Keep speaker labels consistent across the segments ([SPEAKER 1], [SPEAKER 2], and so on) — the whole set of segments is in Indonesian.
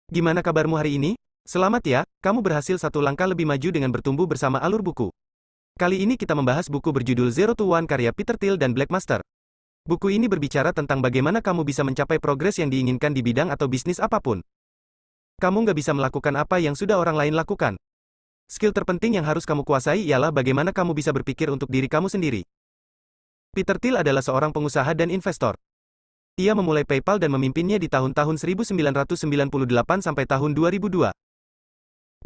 [SPEAKER 1] Gimana kabarmu hari ini? Selamat ya, kamu berhasil satu langkah lebih maju dengan bertumbuh bersama alur buku. Kali ini kita membahas buku berjudul Zero to One karya Peter Thiel dan Black Master. Buku ini berbicara tentang bagaimana kamu bisa mencapai progres yang diinginkan di bidang atau bisnis apapun. Kamu nggak bisa melakukan apa yang sudah orang lain lakukan. Skill terpenting yang harus kamu kuasai ialah bagaimana kamu bisa berpikir untuk diri kamu sendiri. Peter Thiel adalah seorang pengusaha dan investor. Ia memulai PayPal dan memimpinnya di tahun-tahun 1998 sampai tahun 2002.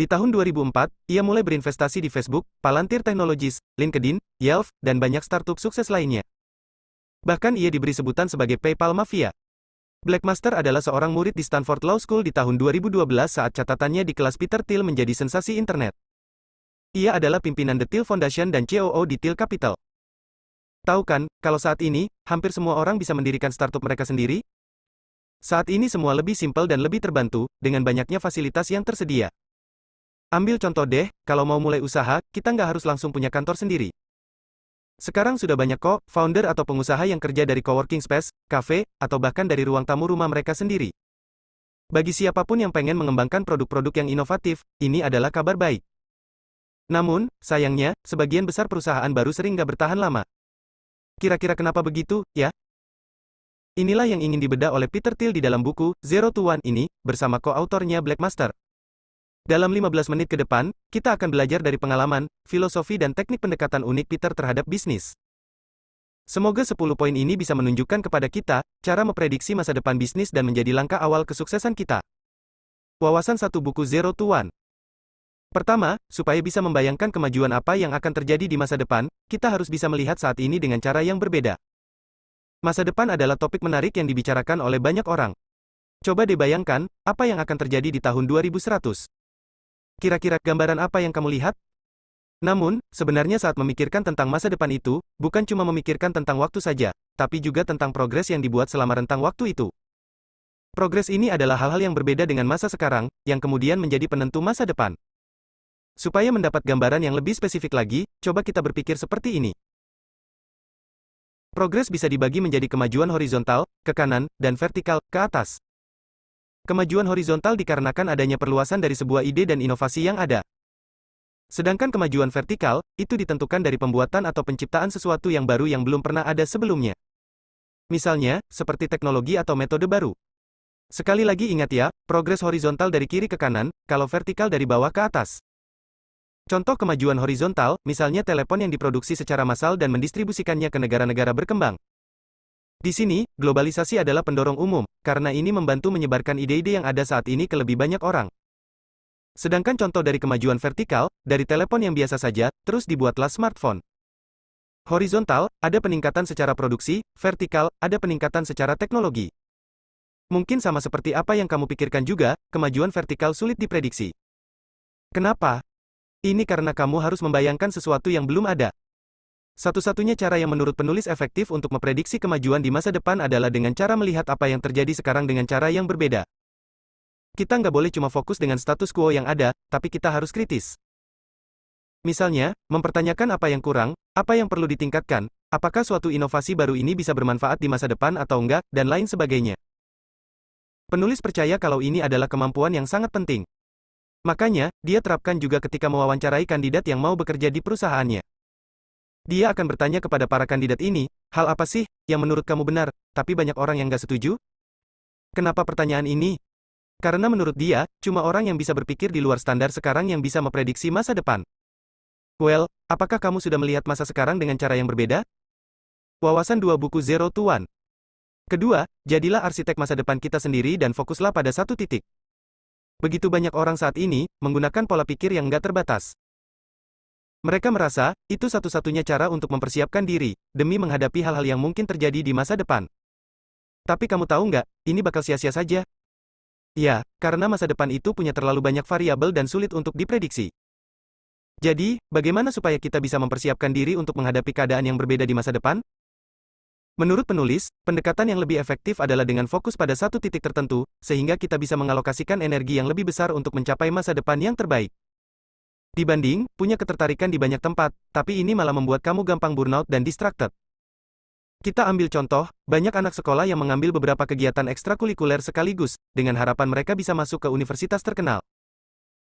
[SPEAKER 1] Di tahun 2004, ia mulai berinvestasi di Facebook, Palantir Technologies, LinkedIn, Yelp, dan banyak startup sukses lainnya. Bahkan ia diberi sebutan sebagai PayPal Mafia. Black Master adalah seorang murid di Stanford Law School di tahun 2012 saat catatannya di kelas Peter Thiel menjadi sensasi internet. Ia adalah pimpinan The Thiel Foundation dan COO di Thiel Capital. Tahu kan, kalau saat ini, hampir semua orang bisa mendirikan startup mereka sendiri? Saat ini semua lebih simpel dan lebih terbantu, dengan banyaknya fasilitas yang tersedia. Ambil contoh deh, kalau mau mulai usaha, kita nggak harus langsung punya kantor sendiri. Sekarang sudah banyak kok, founder atau pengusaha yang kerja dari coworking space, cafe, atau bahkan dari ruang tamu rumah mereka sendiri. Bagi siapapun yang pengen mengembangkan produk-produk yang inovatif, ini adalah kabar baik. Namun, sayangnya, sebagian besar perusahaan baru sering nggak bertahan lama. Kira-kira kenapa begitu, ya? Inilah yang ingin dibedah oleh Peter Thiel di dalam buku, Zero to One ini, bersama ko-autornya Black Master. Dalam 15 menit ke depan, kita akan belajar dari pengalaman, filosofi dan teknik pendekatan unik Peter terhadap bisnis. Semoga 10 poin ini bisa menunjukkan kepada kita, cara memprediksi masa depan bisnis dan menjadi langkah awal kesuksesan kita. Wawasan satu buku Zero to One. Pertama, supaya bisa membayangkan kemajuan apa yang akan terjadi di masa depan, kita harus bisa melihat saat ini dengan cara yang berbeda. Masa depan adalah topik menarik yang dibicarakan oleh banyak orang. Coba dibayangkan, apa yang akan terjadi di tahun 2100. Kira-kira gambaran apa yang kamu lihat? Namun, sebenarnya saat memikirkan tentang masa depan itu, bukan cuma memikirkan tentang waktu saja, tapi juga tentang progres yang dibuat selama rentang waktu itu. Progres ini adalah hal-hal yang berbeda dengan masa sekarang, yang kemudian menjadi penentu masa depan. Supaya mendapat gambaran yang lebih spesifik lagi, coba kita berpikir seperti ini. Progres bisa dibagi menjadi kemajuan horizontal, ke kanan, dan vertikal, ke atas. Kemajuan horizontal dikarenakan adanya perluasan dari sebuah ide dan inovasi yang ada. Sedangkan kemajuan vertikal, itu ditentukan dari pembuatan atau penciptaan sesuatu yang baru yang belum pernah ada sebelumnya. Misalnya, seperti teknologi atau metode baru. Sekali lagi ingat ya, progres horizontal dari kiri ke kanan, kalau vertikal dari bawah ke atas. Contoh kemajuan horizontal, misalnya telepon yang diproduksi secara massal dan mendistribusikannya ke negara-negara berkembang. Di sini, globalisasi adalah pendorong umum, karena ini membantu menyebarkan ide-ide yang ada saat ini ke lebih banyak orang. Sedangkan contoh dari kemajuan vertikal, dari telepon yang biasa saja, terus dibuatlah smartphone. Horizontal, ada peningkatan secara produksi, vertikal, ada peningkatan secara teknologi. Mungkin sama seperti apa yang kamu pikirkan juga, kemajuan vertikal sulit diprediksi. Kenapa? Ini karena kamu harus membayangkan sesuatu yang belum ada. Satu-satunya cara yang menurut penulis efektif untuk memprediksi kemajuan di masa depan adalah dengan cara melihat apa yang terjadi sekarang dengan cara yang berbeda. Kita nggak boleh cuma fokus dengan status quo yang ada, tapi kita harus kritis. Misalnya, mempertanyakan apa yang kurang, apa yang perlu ditingkatkan, apakah suatu inovasi baru ini bisa bermanfaat di masa depan atau enggak, dan lain sebagainya. Penulis percaya kalau ini adalah kemampuan yang sangat penting. Makanya, dia terapkan juga ketika mewawancarai kandidat yang mau bekerja di perusahaannya. Dia akan bertanya kepada para kandidat ini, hal apa sih, yang menurut kamu benar, tapi banyak orang yang nggak setuju? Kenapa pertanyaan ini? Karena menurut dia, cuma orang yang bisa berpikir di luar standar sekarang yang bisa memprediksi masa depan. Well, apakah kamu sudah melihat masa sekarang dengan cara yang berbeda? Wawasan 2 buku Zero to One. Kedua, jadilah arsitek masa depan kita sendiri dan fokuslah pada satu titik. Begitu banyak orang saat ini, menggunakan pola pikir yang nggak terbatas. Mereka merasa, itu satu-satunya cara untuk mempersiapkan diri, demi menghadapi hal-hal yang mungkin terjadi di masa depan. Tapi kamu tahu nggak, ini bakal sia-sia saja. Ya, karena masa depan itu punya terlalu banyak variabel dan sulit untuk diprediksi. Jadi, bagaimana supaya kita bisa mempersiapkan diri untuk menghadapi keadaan yang berbeda di masa depan? Menurut penulis, pendekatan yang lebih efektif adalah dengan fokus pada satu titik tertentu, sehingga kita bisa mengalokasikan energi yang lebih besar untuk mencapai masa depan yang terbaik. Dibanding, punya ketertarikan di banyak tempat, tapi ini malah membuat kamu gampang burnout dan distracted. Kita ambil contoh, banyak anak sekolah yang mengambil beberapa kegiatan ekstrakurikuler sekaligus, dengan harapan mereka bisa masuk ke universitas terkenal.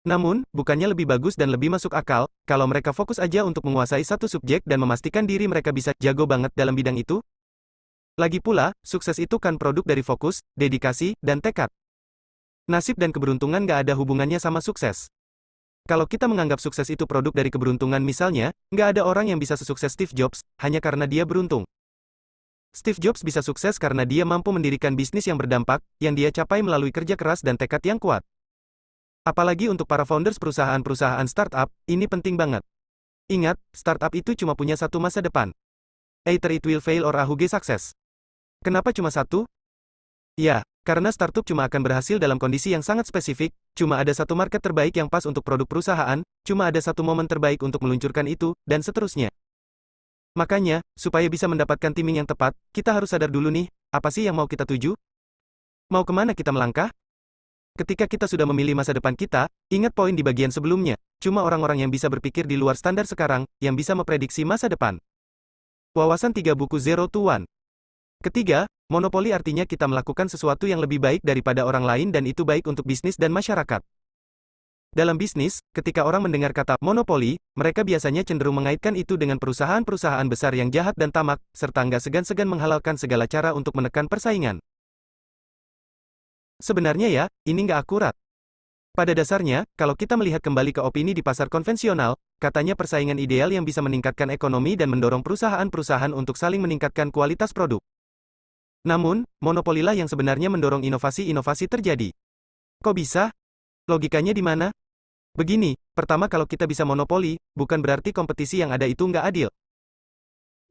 [SPEAKER 1] Namun, bukannya lebih bagus dan lebih masuk akal, kalau mereka fokus aja untuk menguasai satu subjek dan memastikan diri mereka bisa jago banget dalam bidang itu? Lagi pula, sukses itu kan produk dari fokus, dedikasi, dan tekad. Nasib dan keberuntungan gak ada hubungannya sama sukses. Kalau kita menganggap sukses itu produk dari keberuntungan misalnya, nggak ada orang yang bisa sesukses Steve Jobs, hanya karena dia beruntung. Steve Jobs bisa sukses karena dia mampu mendirikan bisnis yang berdampak, yang dia capai melalui kerja keras dan tekad yang kuat. Apalagi untuk para founders perusahaan-perusahaan startup, ini penting banget. Ingat, startup itu cuma punya satu masa depan. Either it will fail or a huge success. Kenapa cuma satu? Ya, karena startup cuma akan berhasil dalam kondisi yang sangat spesifik, cuma ada satu market terbaik yang pas untuk produk perusahaan, cuma ada satu momen terbaik untuk meluncurkan itu, dan seterusnya. Makanya, supaya bisa mendapatkan timing yang tepat, kita harus sadar dulu nih, apa sih yang mau kita tuju? Mau kemana kita melangkah? Ketika kita sudah memilih masa depan kita, ingat poin di bagian sebelumnya, cuma orang-orang yang bisa berpikir di luar standar sekarang, yang bisa memprediksi masa depan. Wawasan 3 buku Zero to One. Ketiga, monopoli artinya kita melakukan sesuatu yang lebih baik daripada orang lain dan itu baik untuk bisnis dan masyarakat. Dalam bisnis, ketika orang mendengar kata monopoli, mereka biasanya cenderung mengaitkan itu dengan perusahaan-perusahaan besar yang jahat dan tamak, serta nggak segan-segan menghalalkan segala cara untuk menekan persaingan. Sebenarnya ya, ini nggak akurat. Pada dasarnya, kalau kita melihat kembali ke opini di pasar konvensional, katanya persaingan ideal yang bisa meningkatkan ekonomi dan mendorong perusahaan-perusahaan untuk saling meningkatkan kualitas produk. Namun, monopolilah yang sebenarnya mendorong inovasi-inovasi terjadi. Kok bisa? Logikanya di mana? Begini, pertama kalau kita bisa monopoli, bukan berarti kompetisi yang ada itu nggak adil.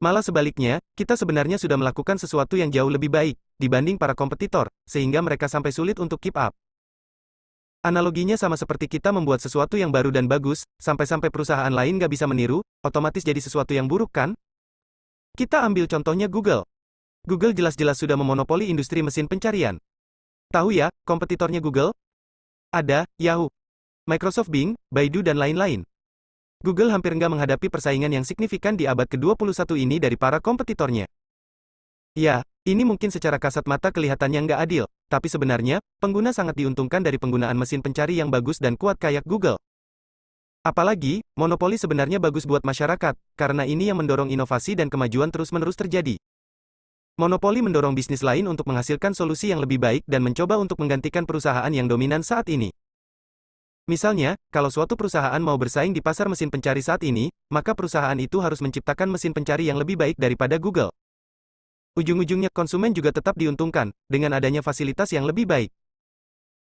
[SPEAKER 1] Malah sebaliknya, kita sebenarnya sudah melakukan sesuatu yang jauh lebih baik, dibanding para kompetitor, sehingga mereka sampai sulit untuk keep up. Analoginya sama seperti kita membuat sesuatu yang baru dan bagus, sampai-sampai perusahaan lain nggak bisa meniru, otomatis jadi sesuatu yang buruk kan? Kita ambil contohnya Google. Google jelas-jelas sudah memonopoli industri mesin pencarian. Tahu ya, kompetitornya Google? Ada, Yahoo, Microsoft Bing, Baidu dan lain-lain. Google hampir nggak menghadapi persaingan yang signifikan di abad ke-21 ini dari para kompetitornya. Ya, ini mungkin secara kasat mata kelihatannya nggak adil, tapi sebenarnya, pengguna sangat diuntungkan dari penggunaan mesin pencari yang bagus dan kuat kayak Google. Apalagi, monopoli sebenarnya bagus buat masyarakat, karena ini yang mendorong inovasi dan kemajuan terus-menerus terjadi. Monopoli mendorong bisnis lain untuk menghasilkan solusi yang lebih baik dan mencoba untuk menggantikan perusahaan yang dominan saat ini. Misalnya, kalau suatu perusahaan mau bersaing di pasar mesin pencari saat ini, maka perusahaan itu harus menciptakan mesin pencari yang lebih baik daripada Google. Ujung-ujungnya konsumen juga tetap diuntungkan, dengan adanya fasilitas yang lebih baik.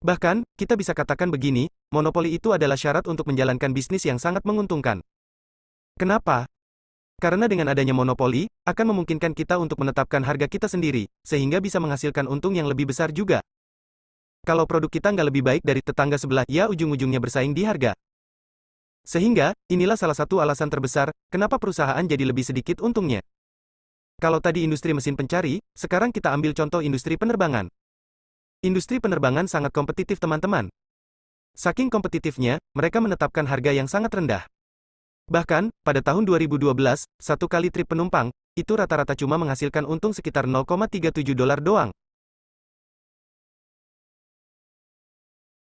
[SPEAKER 1] Bahkan, kita bisa katakan begini, monopoli itu adalah syarat untuk menjalankan bisnis yang sangat menguntungkan. Kenapa? Karena dengan adanya monopoli, akan memungkinkan kita untuk menetapkan harga kita sendiri, sehingga bisa menghasilkan untung yang lebih besar juga. Kalau produk kita nggak lebih baik dari tetangga sebelah, ya ujung-ujungnya bersaing di harga. Sehingga, inilah salah satu alasan terbesar, kenapa perusahaan jadi lebih sedikit untungnya. Kalau tadi industri mesin pencari, sekarang kita ambil contoh industri penerbangan. Industri penerbangan sangat kompetitif teman-teman. Saking kompetitifnya, mereka menetapkan harga yang sangat rendah. Bahkan, pada tahun 2012, satu kali trip penumpang, itu rata-rata cuma menghasilkan untung sekitar $0,37 doang.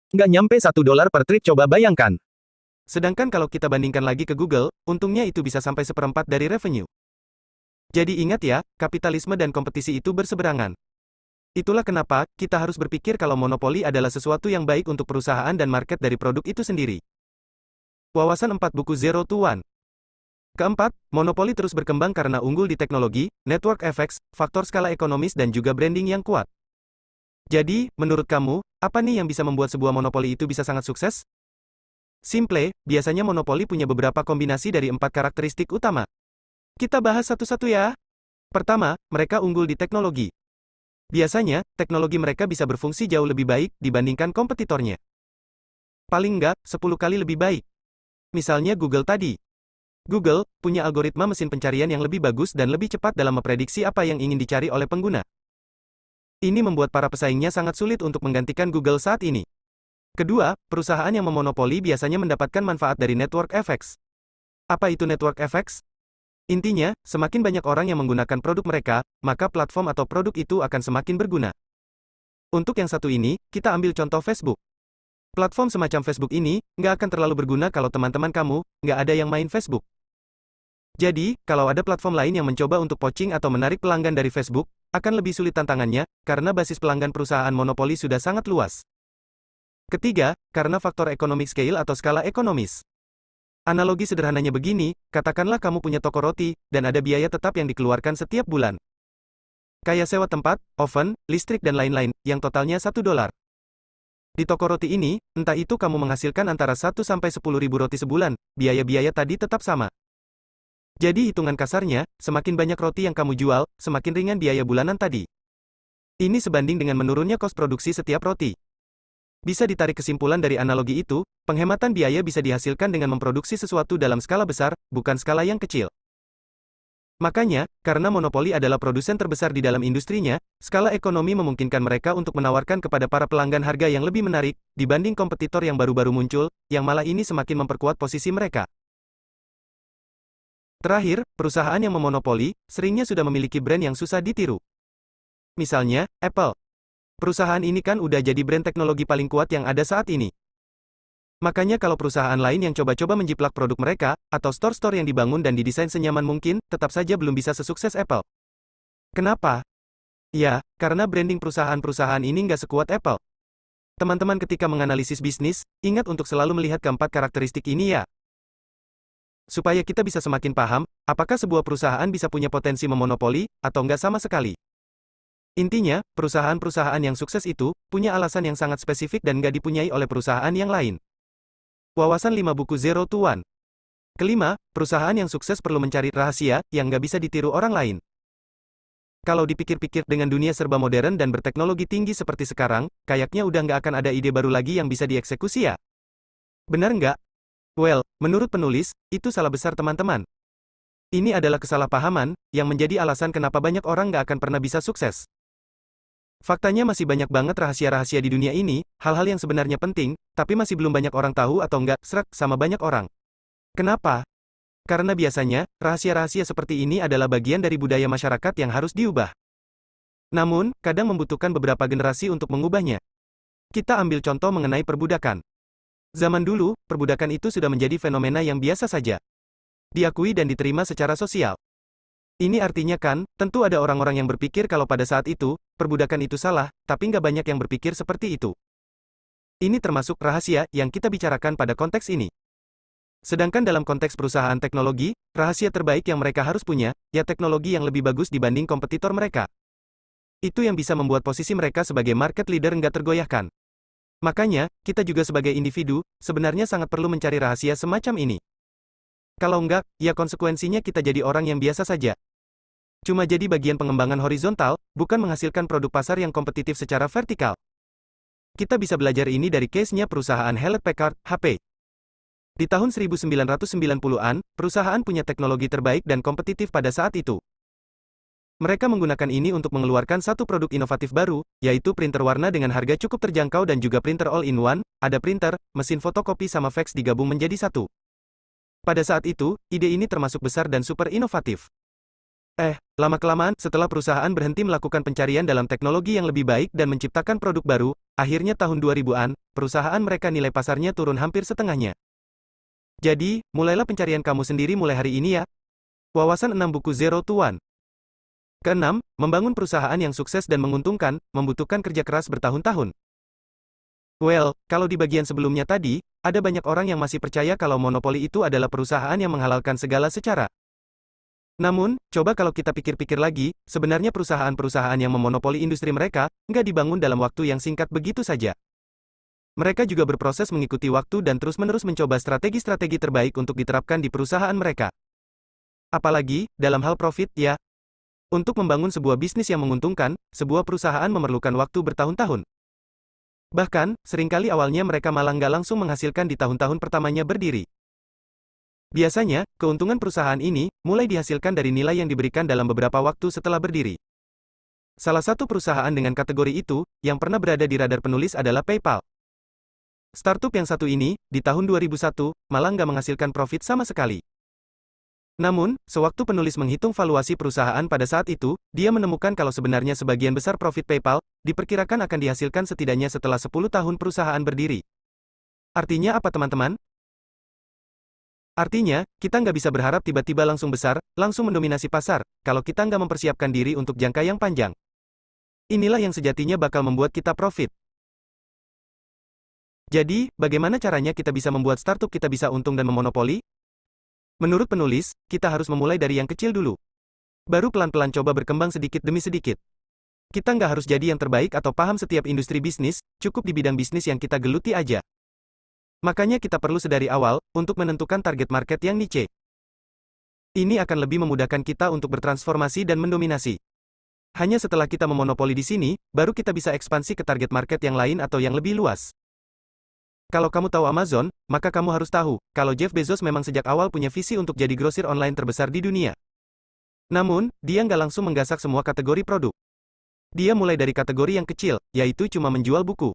[SPEAKER 1] Nggak nyampe $1 per trip, coba bayangkan. Sedangkan kalau kita bandingkan lagi ke Google, untungnya itu bisa sampai seperempat dari revenue. Jadi ingat ya, kapitalisme dan kompetisi itu berseberangan. Itulah kenapa, kita harus berpikir kalau monopoli adalah sesuatu yang baik untuk perusahaan dan market dari produk itu sendiri. Wawasan 4 buku Zero to One. Keempat, monopoli terus berkembang karena unggul di teknologi, network effects, faktor skala ekonomis dan juga branding yang kuat. Jadi, menurut kamu, apa nih yang bisa membuat sebuah monopoli itu bisa sangat sukses? Simple, biasanya monopoli punya beberapa kombinasi dari 4 karakteristik utama. Kita bahas satu-satu ya. Pertama, mereka unggul di teknologi. Biasanya, teknologi mereka bisa berfungsi jauh lebih baik dibandingkan kompetitornya. Paling enggak, 10 kali lebih baik. Misalnya Google tadi. Google punya algoritma mesin pencarian yang lebih bagus dan lebih cepat dalam memprediksi apa yang ingin dicari oleh pengguna. Ini membuat para pesaingnya sangat sulit untuk menggantikan Google saat ini. Kedua, perusahaan yang memonopoli biasanya mendapatkan manfaat dari network effects. Apa itu network effects? Intinya, semakin banyak orang yang menggunakan produk mereka, maka platform atau produk itu akan semakin berguna. Untuk yang satu ini, kita ambil contoh Facebook. Platform semacam Facebook ini, nggak akan terlalu berguna kalau teman-teman kamu, nggak ada yang main Facebook. Jadi, kalau ada platform lain yang mencoba untuk poaching atau menarik pelanggan dari Facebook, akan lebih sulit tantangannya, karena basis pelanggan perusahaan monopoli sudah sangat luas. Ketiga, karena faktor economic scale atau skala ekonomis. Analogi sederhananya begini, katakanlah kamu punya toko roti, dan ada biaya tetap yang dikeluarkan setiap bulan. Kayak sewa tempat, oven, listrik dan lain-lain, yang totalnya $1. Di toko roti ini, entah itu kamu menghasilkan antara 1 sampai 10 ribu roti sebulan, biaya-biaya tadi tetap sama. Jadi hitungan kasarnya, semakin banyak roti yang kamu jual, semakin ringan biaya bulanan tadi. Ini sebanding dengan menurunnya kos produksi setiap roti. Bisa ditarik kesimpulan dari analogi itu, penghematan biaya bisa dihasilkan dengan memproduksi sesuatu dalam skala besar, bukan skala yang kecil. Makanya, karena monopoli adalah produsen terbesar di dalam industrinya, skala ekonomi memungkinkan mereka untuk menawarkan kepada para pelanggan harga yang lebih menarik, dibanding kompetitor yang baru-baru muncul, yang malah ini semakin memperkuat posisi mereka. Terakhir, perusahaan yang memonopoli, seringnya sudah memiliki brand yang susah ditiru. Misalnya, Apple. Perusahaan ini kan udah jadi brand teknologi paling kuat yang ada saat ini. Makanya kalau perusahaan lain yang coba-coba menjiplak produk mereka, atau store-store yang dibangun dan didesain senyaman mungkin, tetap saja belum bisa sesukses Apple. Kenapa? Ya, karena branding perusahaan-perusahaan ini nggak sekuat Apple. Teman-teman ketika menganalisis bisnis, ingat untuk selalu melihat keempat karakteristik ini ya. Supaya kita bisa semakin paham, apakah sebuah perusahaan bisa punya potensi memonopoli, atau nggak sama sekali. Intinya, perusahaan-perusahaan yang sukses itu, punya alasan yang sangat spesifik dan nggak dipunyai oleh perusahaan yang lain. Wawasan 5 buku Zero to One. Kelima, perusahaan yang sukses perlu mencari rahasia, yang nggak bisa ditiru orang lain. Kalau dipikir-pikir dengan dunia serba modern dan berteknologi tinggi seperti sekarang, kayaknya udah nggak akan ada ide baru lagi yang bisa dieksekusi ya. Benar nggak? Well, menurut penulis, itu salah besar teman-teman. Ini adalah kesalahpahaman, yang menjadi alasan kenapa banyak orang nggak akan pernah bisa sukses. Faktanya masih banyak banget rahasia-rahasia di dunia ini, hal-hal yang sebenarnya penting, tapi masih belum banyak orang tahu atau nggak srek sama banyak orang. Kenapa? Karena biasanya, rahasia-rahasia seperti ini adalah bagian dari budaya masyarakat yang harus diubah. Namun, kadang membutuhkan beberapa generasi untuk mengubahnya. Kita ambil contoh mengenai perbudakan. Zaman dulu, perbudakan itu sudah menjadi fenomena yang biasa saja. Diakui dan diterima secara sosial. Ini artinya kan, tentu ada orang-orang yang berpikir kalau pada saat itu, perbudakan itu salah, tapi nggak banyak yang berpikir seperti itu. Ini termasuk rahasia yang kita bicarakan pada konteks ini. Sedangkan dalam konteks perusahaan teknologi, rahasia terbaik yang mereka harus punya, ya teknologi yang lebih bagus dibanding kompetitor mereka. Itu yang bisa membuat posisi mereka sebagai market leader nggak tergoyahkan. Makanya, kita juga sebagai individu, sebenarnya sangat perlu mencari rahasia semacam ini. Kalau enggak, ya konsekuensinya kita jadi orang yang biasa saja. Cuma jadi bagian pengembangan horizontal, bukan menghasilkan produk pasar yang kompetitif secara vertikal. Kita bisa belajar ini dari case-nya perusahaan Hewlett Packard, HP. Di tahun 1990-an, perusahaan punya teknologi terbaik dan kompetitif pada saat itu. Mereka menggunakan ini untuk mengeluarkan satu produk inovatif baru, yaitu printer warna dengan harga cukup terjangkau dan juga printer all-in-one, ada printer, mesin fotokopi sama fax digabung menjadi satu. Pada saat itu, ide ini termasuk besar dan super inovatif. Lama-kelamaan, setelah perusahaan berhenti melakukan pencarian dalam teknologi yang lebih baik dan menciptakan produk baru, akhirnya tahun 2000-an, perusahaan mereka nilai pasarnya turun hampir setengahnya. Jadi, mulailah pencarian kamu sendiri mulai hari ini ya. Wawasan 6 buku Zero to One. Keenam, membangun perusahaan yang sukses dan menguntungkan, membutuhkan kerja keras bertahun-tahun. Well, kalau di bagian sebelumnya tadi, ada banyak orang yang masih percaya kalau monopoli itu adalah perusahaan yang menghalalkan segala secara. Namun, coba kalau kita pikir-pikir lagi, sebenarnya perusahaan-perusahaan yang memonopoli industri mereka, nggak dibangun dalam waktu yang singkat begitu saja. Mereka juga berproses mengikuti waktu dan terus-menerus mencoba strategi-strategi terbaik untuk diterapkan di perusahaan mereka. Apalagi, dalam hal profit, ya. Untuk membangun sebuah bisnis yang menguntungkan, sebuah perusahaan memerlukan waktu bertahun-tahun. Bahkan, seringkali awalnya mereka malah nggak langsung menghasilkan di tahun-tahun pertamanya berdiri. Biasanya, keuntungan perusahaan ini mulai dihasilkan dari nilai yang diberikan dalam beberapa waktu setelah berdiri. Salah satu perusahaan dengan kategori itu, yang pernah berada di radar penulis adalah PayPal. Startup yang satu ini, di tahun 2001, malah nggak menghasilkan profit sama sekali. Namun, sewaktu penulis menghitung valuasi perusahaan pada saat itu, dia menemukan kalau sebenarnya sebagian besar profit PayPal diperkirakan akan dihasilkan setidaknya setelah 10 tahun perusahaan berdiri. Artinya apa teman-teman? Artinya, kita nggak bisa berharap tiba-tiba langsung besar, langsung mendominasi pasar, kalau kita nggak mempersiapkan diri untuk jangka yang panjang. Inilah yang sejatinya bakal membuat kita profit. Jadi, bagaimana caranya kita bisa membuat startup kita bisa untung dan memonopoli? Menurut penulis, kita harus memulai dari yang kecil dulu. Baru pelan-pelan coba berkembang sedikit demi sedikit. Kita nggak harus jadi yang terbaik atau paham setiap industri bisnis, cukup di bidang bisnis yang kita geluti aja. Makanya kita perlu sedari awal, untuk menentukan target market yang niche. Ini akan lebih memudahkan kita untuk bertransformasi dan mendominasi. Hanya setelah kita memonopoli di sini, baru kita bisa ekspansi ke target market yang lain atau yang lebih luas. Kalau kamu tahu Amazon, maka kamu harus tahu, kalau Jeff Bezos memang sejak awal punya visi untuk jadi grosir online terbesar di dunia. Namun, dia nggak langsung menggasak semua kategori produk. Dia mulai dari kategori yang kecil, yaitu cuma menjual buku.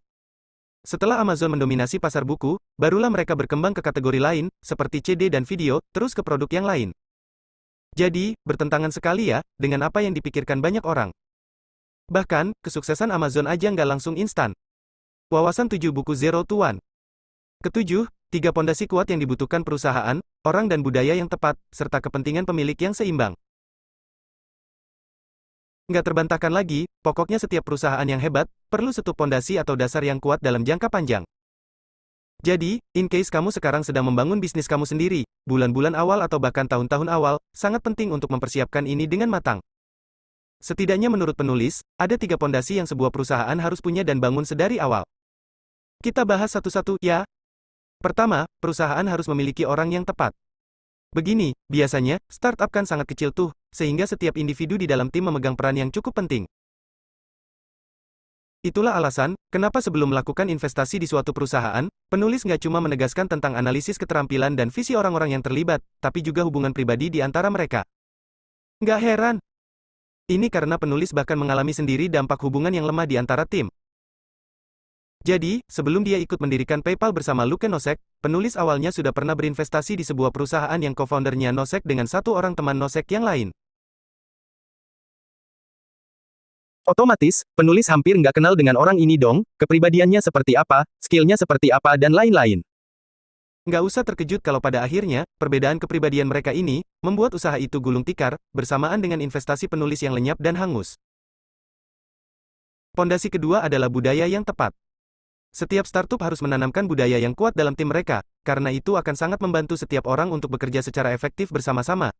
[SPEAKER 1] Setelah Amazon mendominasi pasar buku, barulah mereka berkembang ke kategori lain, seperti CD dan video, terus ke produk yang lain. Jadi, bertentangan sekali ya, dengan apa yang dipikirkan banyak orang. Bahkan, kesuksesan Amazon aja nggak langsung instan. Wawasan 7 buku Zero to One. Ketujuh, 3 pondasi kuat yang dibutuhkan perusahaan, orang dan budaya yang tepat, serta kepentingan pemilik yang seimbang. Nggak terbantahkan lagi, pokoknya setiap perusahaan yang hebat, perlu satu pondasi atau dasar yang kuat dalam jangka panjang. Jadi, in case kamu sekarang sedang membangun bisnis kamu sendiri, bulan-bulan awal atau bahkan tahun-tahun awal, sangat penting untuk mempersiapkan ini dengan matang. Setidaknya menurut penulis, ada 3 pondasi yang sebuah perusahaan harus punya dan bangun sedari awal. Kita bahas satu-satu, ya. Pertama, perusahaan harus memiliki orang yang tepat. Begini, biasanya, startup kan sangat kecil tuh, sehingga setiap individu di dalam tim memegang peran yang cukup penting. Itulah alasan, kenapa sebelum melakukan investasi di suatu perusahaan, penulis nggak cuma menegaskan tentang analisis keterampilan dan visi orang-orang yang terlibat, tapi juga hubungan pribadi di antara mereka. Nggak heran. Ini karena penulis bahkan mengalami sendiri dampak hubungan yang lemah di antara tim. Jadi, sebelum dia ikut mendirikan PayPal bersama Luke Nosek, penulis awalnya sudah pernah berinvestasi di sebuah perusahaan yang co-foundernya Nosek dengan satu orang teman Nosek yang lain. Otomatis, penulis hampir nggak kenal dengan orang ini dong, kepribadiannya seperti apa, skillnya seperti apa dan lain-lain. Nggak usah terkejut kalau pada akhirnya, perbedaan kepribadian mereka ini, membuat usaha itu gulung tikar, bersamaan dengan investasi penulis yang lenyap dan hangus. Pondasi kedua adalah budaya yang tepat. Setiap startup harus menanamkan budaya yang kuat dalam tim mereka, karena itu akan sangat membantu setiap orang untuk bekerja secara efektif bersama-sama.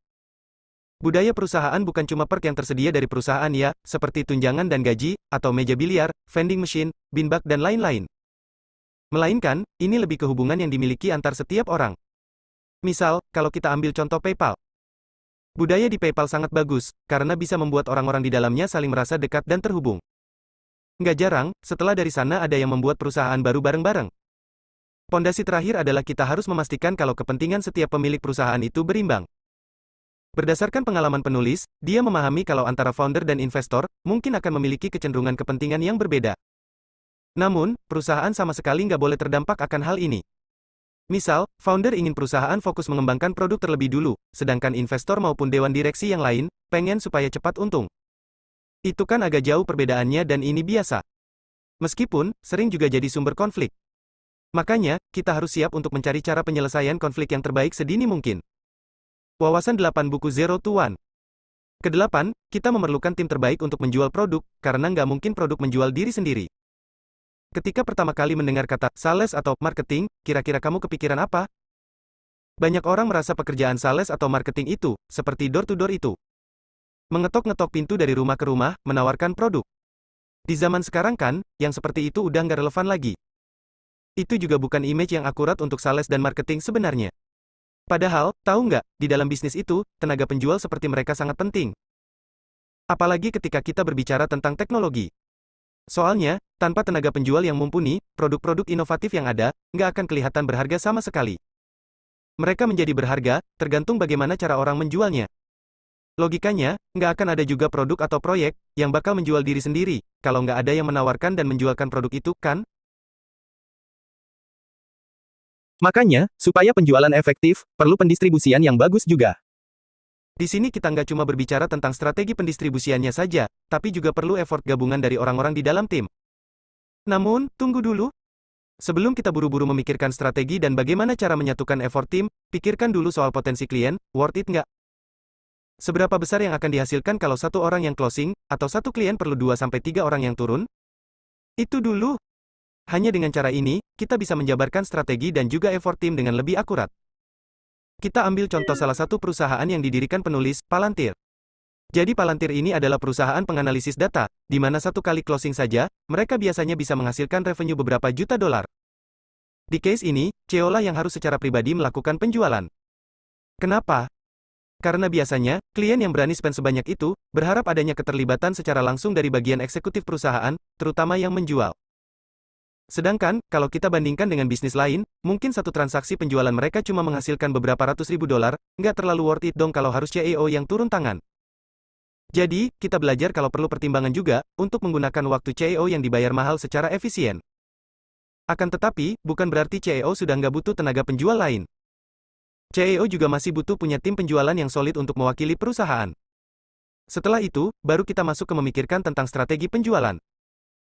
[SPEAKER 1] Budaya perusahaan bukan cuma perk yang tersedia dari perusahaan ya, seperti tunjangan dan gaji, atau meja biliar, vending machine, bin bag dan lain-lain. Melainkan, ini lebih ke hubungan yang dimiliki antar setiap orang. Misal, kalau kita ambil contoh PayPal. Budaya di PayPal sangat bagus, karena bisa membuat orang-orang di dalamnya saling merasa dekat dan terhubung. Nggak jarang, setelah dari sana ada yang membuat perusahaan baru bareng-bareng. Pondasi terakhir adalah kita harus memastikan kalau kepentingan setiap pemilik perusahaan itu berimbang. Berdasarkan pengalaman penulis, dia memahami kalau antara founder dan investor, mungkin akan memiliki kecenderungan kepentingan yang berbeda. Namun, perusahaan sama sekali nggak boleh terdampak akan hal ini. Misal, founder ingin perusahaan fokus mengembangkan produk terlebih dulu, sedangkan investor maupun dewan direksi yang lain, pengen supaya cepat untung. Itu kan agak jauh perbedaannya dan ini biasa. Meskipun, sering juga jadi sumber konflik. Makanya, kita harus siap untuk mencari cara penyelesaian konflik yang terbaik sedini mungkin. Wawasan 8 buku Zero to One. Kedelapan, kita memerlukan tim terbaik untuk menjual produk, karena nggak mungkin produk menjual diri sendiri. Ketika pertama kali mendengar kata sales atau marketing, kira-kira kamu kepikiran apa? Banyak orang merasa pekerjaan sales atau marketing itu, seperti door-to-door itu. Mengetok-ngetok pintu dari rumah ke rumah, menawarkan produk. Di zaman sekarang kan, yang seperti itu udah nggak relevan lagi. Itu juga bukan image yang akurat untuk sales dan marketing sebenarnya. Padahal, tahu nggak, di dalam bisnis itu, tenaga penjual seperti mereka sangat penting. Apalagi ketika kita berbicara tentang teknologi. Soalnya, tanpa tenaga penjual yang mumpuni, produk-produk inovatif yang ada, nggak akan kelihatan berharga sama sekali. Mereka menjadi berharga, tergantung bagaimana cara orang menjualnya. Logikanya, nggak akan ada juga produk atau proyek, yang bakal menjual diri sendiri, kalau nggak ada yang menawarkan dan menjualkan produk itu, kan? Makanya, supaya penjualan efektif, perlu pendistribusian yang bagus juga. Di sini kita nggak cuma berbicara tentang strategi pendistribusiannya saja, tapi juga perlu effort gabungan dari orang-orang di dalam tim. Namun, tunggu dulu. Sebelum kita buru-buru memikirkan strategi dan bagaimana cara menyatukan effort tim, pikirkan dulu soal potensi klien, worth it nggak? Seberapa besar yang akan dihasilkan kalau satu orang yang closing, atau satu klien perlu 2-3 orang yang turun? Itu dulu. Hanya dengan cara ini, kita bisa menjabarkan strategi dan juga effort tim dengan lebih akurat. Kita ambil contoh salah satu perusahaan yang didirikan penulis, Palantir. Jadi Palantir ini adalah perusahaan penganalisis data, di mana satu kali closing saja, mereka biasanya bisa menghasilkan revenue beberapa juta dolar. Di case ini, CEO lah yang harus secara pribadi melakukan penjualan. Kenapa? Karena biasanya, klien yang berani spend sebanyak itu, berharap adanya keterlibatan secara langsung dari bagian eksekutif perusahaan, terutama yang menjual. Sedangkan, kalau kita bandingkan dengan bisnis lain, mungkin satu transaksi penjualan mereka cuma menghasilkan beberapa ratus ribu dolar, nggak terlalu worth it dong kalau harus CEO yang turun tangan. Jadi, kita belajar kalau perlu pertimbangan juga, untuk menggunakan waktu CEO yang dibayar mahal secara efisien. Akan tetapi, bukan berarti CEO sudah nggak butuh tenaga penjual lain. CEO juga masih butuh punya tim penjualan yang solid untuk mewakili perusahaan. Setelah itu, baru kita masuk ke memikirkan tentang strategi penjualan.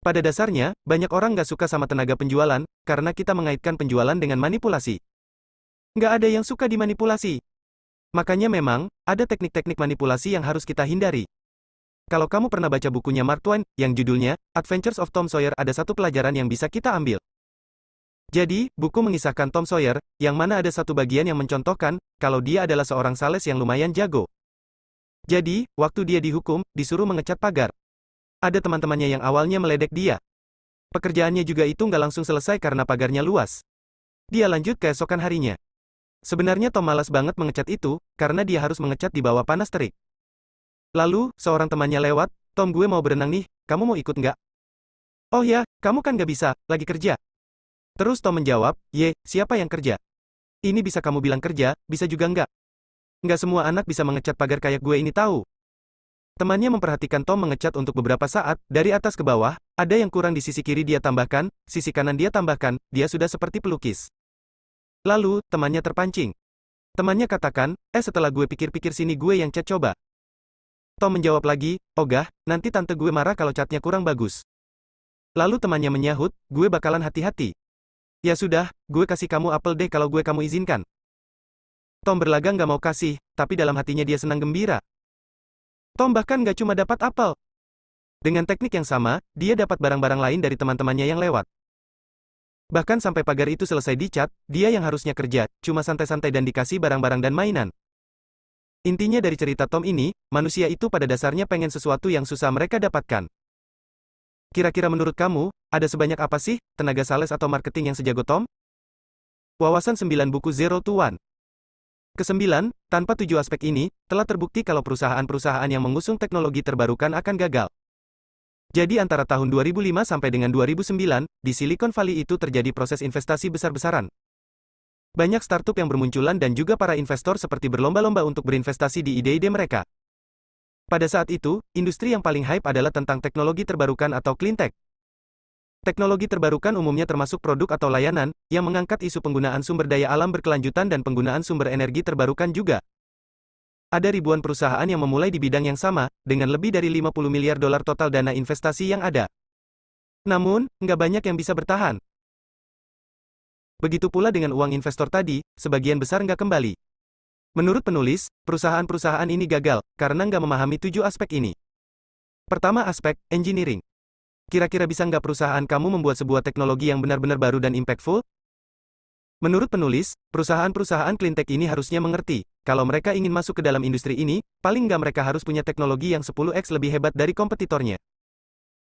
[SPEAKER 1] Pada dasarnya, banyak orang nggak suka sama tenaga penjualan, karena kita mengaitkan penjualan dengan manipulasi. Nggak ada yang suka dimanipulasi. Makanya memang, ada teknik-teknik manipulasi yang harus kita hindari. Kalau kamu pernah baca bukunya Mark Twain, yang judulnya, Adventures of Tom Sawyer, ada satu pelajaran yang bisa kita ambil. Jadi, buku mengisahkan Tom Sawyer, yang mana ada satu bagian yang mencontohkan, kalau dia adalah seorang sales yang lumayan jago. Jadi, waktu dia dihukum, disuruh mengecat pagar. Ada teman-temannya yang awalnya meledek dia. Pekerjaannya juga itu nggak langsung selesai karena pagarnya luas. Dia lanjut keesokan harinya. Sebenarnya Tom malas banget mengecat itu, karena dia harus mengecat di bawah panas terik. Lalu, seorang temannya lewat, "Tom, gue mau berenang nih, kamu mau ikut nggak?" "Oh ya, kamu kan nggak bisa, lagi kerja." Terus Tom menjawab, "Ye, siapa yang kerja? Ini bisa kamu bilang kerja, bisa juga nggak. Nggak semua anak bisa mengecat pagar kayak gue ini tahu." Temannya memperhatikan Tom mengecat untuk beberapa saat, dari atas ke bawah, ada yang kurang di sisi kiri dia tambahkan, sisi kanan dia tambahkan, dia sudah seperti pelukis. Lalu, temannya terpancing. Temannya katakan, setelah gue pikir-pikir sini gue yang cat coba." Tom menjawab lagi, "Ogah, nanti tante gue marah kalau catnya kurang bagus." Lalu temannya menyahut, "Gue bakalan hati-hati. Ya sudah, gue kasih kamu apel deh kalau kamu izinkan." Tom berlaga nggak mau kasih, tapi dalam hatinya dia senang gembira. Tom bahkan nggak cuma dapat apel. Dengan teknik yang sama, dia dapat barang-barang lain dari teman-temannya yang lewat. Bahkan sampai pagar itu selesai dicat, dia yang harusnya kerja, cuma santai-santai dan dikasih barang-barang dan mainan. Intinya dari cerita Tom ini, manusia itu pada dasarnya pengen sesuatu yang susah mereka dapatkan. Kira-kira menurut kamu, ada sebanyak apa sih, tenaga sales atau marketing yang sejago Tom? Wawasan 9 buku Zero to One. Kesembilan, tanpa 7 aspek ini, telah terbukti kalau perusahaan-perusahaan yang mengusung teknologi terbarukan akan gagal. Jadi antara tahun 2005 sampai dengan 2009, di Silicon Valley itu terjadi proses investasi besar-besaran. Banyak startup yang bermunculan dan juga para investor seperti berlomba-lomba untuk berinvestasi di ide-ide mereka. Pada saat itu, industri yang paling hype adalah tentang teknologi terbarukan atau clean tech. Teknologi terbarukan umumnya termasuk produk atau layanan, yang mengangkat isu penggunaan sumber daya alam berkelanjutan dan penggunaan sumber energi terbarukan juga. Ada ribuan perusahaan yang memulai di bidang yang sama, dengan lebih dari 50 miliar dolar total dana investasi yang ada. Namun, nggak banyak yang bisa bertahan. Begitu pula dengan uang investor tadi, sebagian besar nggak kembali. Menurut penulis, perusahaan-perusahaan ini gagal, karena nggak memahami 7 aspek ini. Pertama aspek, engineering. Kira-kira bisa nggak perusahaan kamu membuat sebuah teknologi yang benar-benar baru dan impactful? Menurut penulis, perusahaan-perusahaan clean tech ini harusnya mengerti, kalau mereka ingin masuk ke dalam industri ini, paling nggak mereka harus punya teknologi yang 10x lebih hebat dari kompetitornya.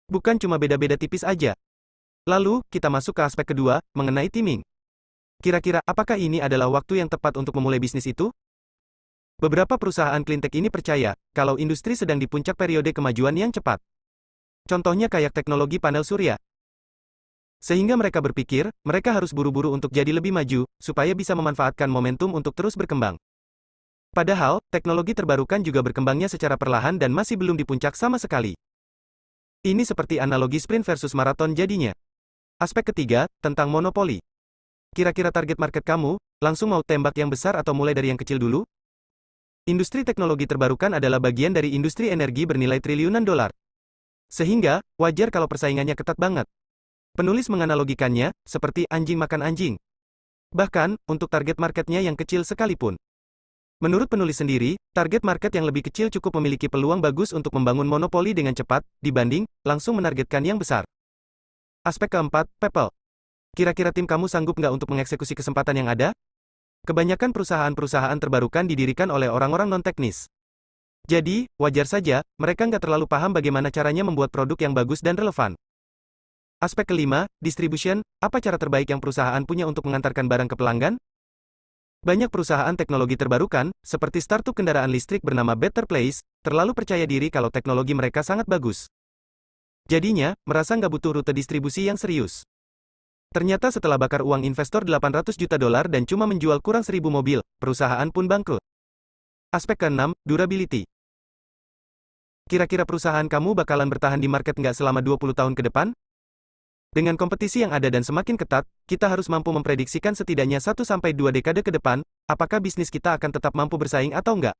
[SPEAKER 1] Bukan cuma beda-beda tipis aja. Lalu, kita masuk ke aspek kedua, mengenai timing. Kira-kira, apakah ini adalah waktu yang tepat untuk memulai bisnis itu? Beberapa perusahaan clean tech ini percaya, kalau industri sedang di puncak periode kemajuan yang cepat. Contohnya kayak teknologi panel surya. Sehingga mereka berpikir, mereka harus buru-buru untuk jadi lebih maju, supaya bisa memanfaatkan momentum untuk terus berkembang. Padahal, teknologi terbarukan juga berkembangnya secara perlahan dan masih belum di puncak sama sekali. Ini seperti analogi sprint versus maraton jadinya. Aspek ketiga, tentang monopoli. Kira-kira target market kamu, langsung mau tembak yang besar atau mulai dari yang kecil dulu? Industri teknologi terbarukan adalah bagian dari industri energi bernilai triliunan dolar. Sehingga, wajar kalau persaingannya ketat banget. Penulis menganalogikannya, seperti anjing makan anjing. Bahkan, untuk target marketnya yang kecil sekalipun. Menurut penulis sendiri, target market yang lebih kecil cukup memiliki peluang bagus untuk membangun monopoli dengan cepat, dibanding langsung menargetkan yang besar. Aspek keempat, people. Kira-kira tim kamu sanggup nggak untuk mengeksekusi kesempatan yang ada? Kebanyakan perusahaan-perusahaan terbarukan didirikan oleh orang-orang non-teknis. Jadi, wajar saja, mereka nggak terlalu paham bagaimana caranya membuat produk yang bagus dan relevan. Aspek kelima, distribution, apa cara terbaik yang perusahaan punya untuk mengantarkan barang ke pelanggan? Banyak perusahaan teknologi terbarukan, seperti startup kendaraan listrik bernama Better Place, terlalu percaya diri kalau teknologi mereka sangat bagus. Jadinya, merasa nggak butuh rute distribusi yang serius. Ternyata setelah bakar uang investor 800 juta dolar dan cuma menjual kurang 1.000 mobil, perusahaan pun bangkrut. Aspek keenam, durability. Kira-kira perusahaan kamu bakalan bertahan di market nggak selama 20 tahun ke depan? Dengan kompetisi yang ada dan semakin ketat, kita harus mampu memprediksikan setidaknya 1-2 dekade ke depan, apakah bisnis kita akan tetap mampu bersaing atau enggak.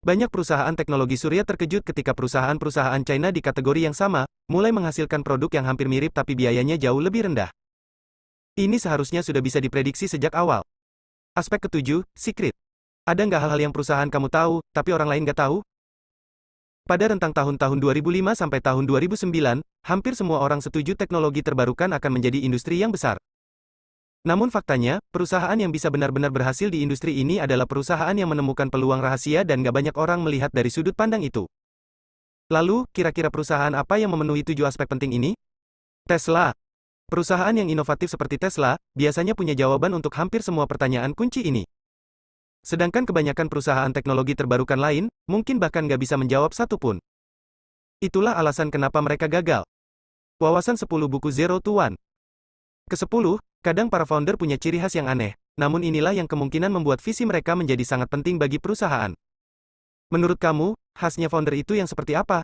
[SPEAKER 1] Banyak perusahaan teknologi surya terkejut ketika perusahaan-perusahaan China di kategori yang sama, mulai menghasilkan produk yang hampir mirip tapi biayanya jauh lebih rendah. Ini seharusnya sudah bisa diprediksi sejak awal. Aspek ketujuh, secret. Ada nggak hal-hal yang perusahaan kamu tahu, tapi orang lain nggak tahu? Pada rentang tahun-tahun 2005 sampai tahun 2009, hampir semua orang setuju teknologi terbarukan akan menjadi industri yang besar. Namun faktanya, perusahaan yang bisa benar-benar berhasil di industri ini adalah perusahaan yang menemukan peluang rahasia dan nggak banyak orang melihat dari sudut pandang itu. Lalu, kira-kira perusahaan apa yang memenuhi 7 aspek penting ini? Tesla. Perusahaan yang inovatif seperti Tesla, biasanya punya jawaban untuk hampir semua pertanyaan kunci ini. Sedangkan kebanyakan perusahaan teknologi terbarukan lain, mungkin bahkan nggak bisa menjawab satu pun. Itulah alasan kenapa mereka gagal. Wawasan 10 buku Zero to One. Ke-10, kadang para founder punya ciri khas yang aneh, namun inilah yang kemungkinan membuat visi mereka menjadi sangat penting bagi perusahaan. Menurut kamu, khasnya founder itu yang seperti apa?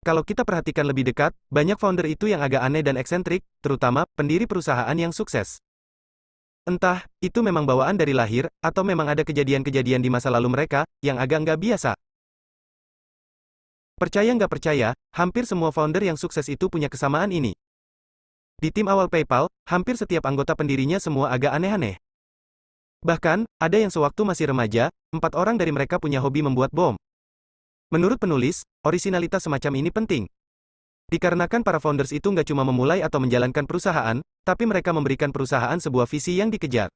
[SPEAKER 1] Kalau kita perhatikan lebih dekat, banyak founder itu yang agak aneh dan eksentrik, terutama pendiri perusahaan yang sukses. Entah, itu memang bawaan dari lahir, atau memang ada kejadian-kejadian di masa lalu mereka, yang agak nggak biasa. Percaya nggak percaya, hampir semua founder yang sukses itu punya kesamaan ini. Di tim awal PayPal, hampir setiap anggota pendirinya semua agak aneh-aneh. Bahkan, ada yang sewaktu masih remaja, 4 orang dari mereka punya hobi membuat bom. Menurut penulis, orisinalitas semacam ini penting. Dikarenakan para founders itu nggak cuma memulai atau menjalankan perusahaan, tapi mereka memberikan perusahaan sebuah visi yang dikejar.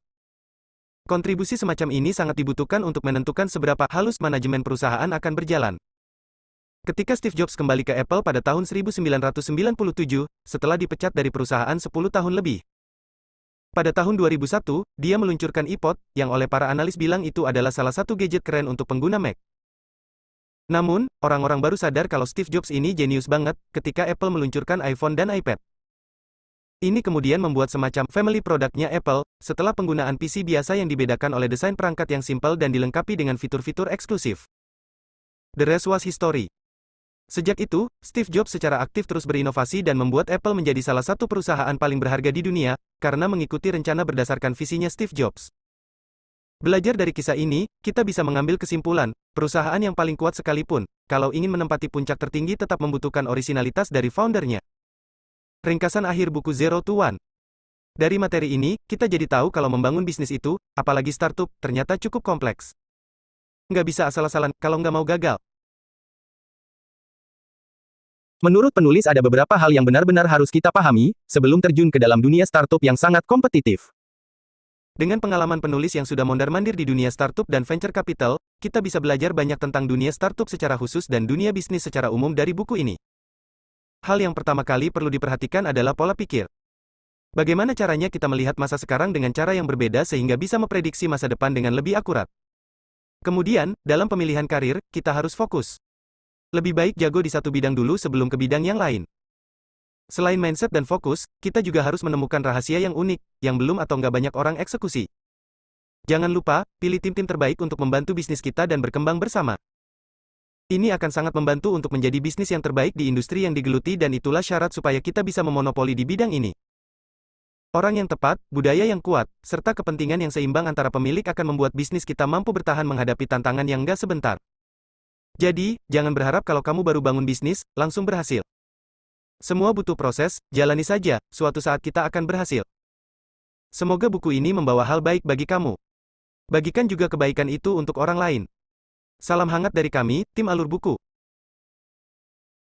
[SPEAKER 1] Kontribusi semacam ini sangat dibutuhkan untuk menentukan seberapa halus manajemen perusahaan akan berjalan. Ketika Steve Jobs kembali ke Apple pada tahun 1997, setelah dipecat dari perusahaan 10 tahun lebih. Pada tahun 2001, dia meluncurkan iPod, yang oleh para analis bilang itu adalah salah satu gadget keren untuk pengguna Mac. Namun, orang-orang baru sadar kalau Steve Jobs ini jenius banget ketika Apple meluncurkan iPhone dan iPad. Ini kemudian membuat semacam family product-nya Apple, setelah penggunaan PC biasa yang dibedakan oleh desain perangkat yang simpel dan dilengkapi dengan fitur-fitur eksklusif. The rest was history. Sejak itu, Steve Jobs secara aktif terus berinovasi dan membuat Apple menjadi salah satu perusahaan paling berharga di dunia, karena mengikuti rencana berdasarkan visinya Steve Jobs. Belajar dari kisah ini, kita bisa mengambil kesimpulan, perusahaan yang paling kuat sekalipun, kalau ingin menempati puncak tertinggi tetap membutuhkan orisinalitas dari foundernya. Ringkasan akhir buku Zero to One. Dari materi ini, kita jadi tahu kalau membangun bisnis itu, apalagi startup, ternyata cukup kompleks. Nggak bisa asal-asalan, kalau nggak mau gagal. Menurut penulis ada beberapa hal yang benar-benar harus kita pahami, sebelum terjun ke dalam dunia startup yang sangat kompetitif. Dengan pengalaman penulis yang sudah mondar-mandir di dunia startup dan venture capital, kita bisa belajar banyak tentang dunia startup secara khusus dan dunia bisnis secara umum dari buku ini. Hal yang pertama kali perlu diperhatikan adalah pola pikir. Bagaimana caranya kita melihat masa sekarang dengan cara yang berbeda sehingga bisa memprediksi masa depan dengan lebih akurat. Kemudian, dalam pemilihan karir, kita harus fokus. Lebih baik jago di satu bidang dulu sebelum ke bidang yang lain. Selain mindset dan fokus, kita juga harus menemukan rahasia yang unik, yang belum atau nggak banyak orang eksekusi. Jangan lupa, pilih tim-tim terbaik untuk membantu bisnis kita dan berkembang bersama. Ini akan sangat membantu untuk menjadi bisnis yang terbaik di industri yang digeluti dan itulah syarat supaya kita bisa memonopoli di bidang ini. Orang yang tepat, budaya yang kuat, serta kepentingan yang seimbang antara pemilik akan membuat bisnis kita mampu bertahan menghadapi tantangan yang nggak sebentar. Jadi, jangan berharap kalau kamu baru bangun bisnis, langsung berhasil. Semua butuh proses, jalani saja, suatu saat kita akan berhasil. Semoga buku ini membawa hal baik bagi kamu. Bagikan juga kebaikan itu untuk orang lain. Salam hangat dari kami, tim Alur Buku.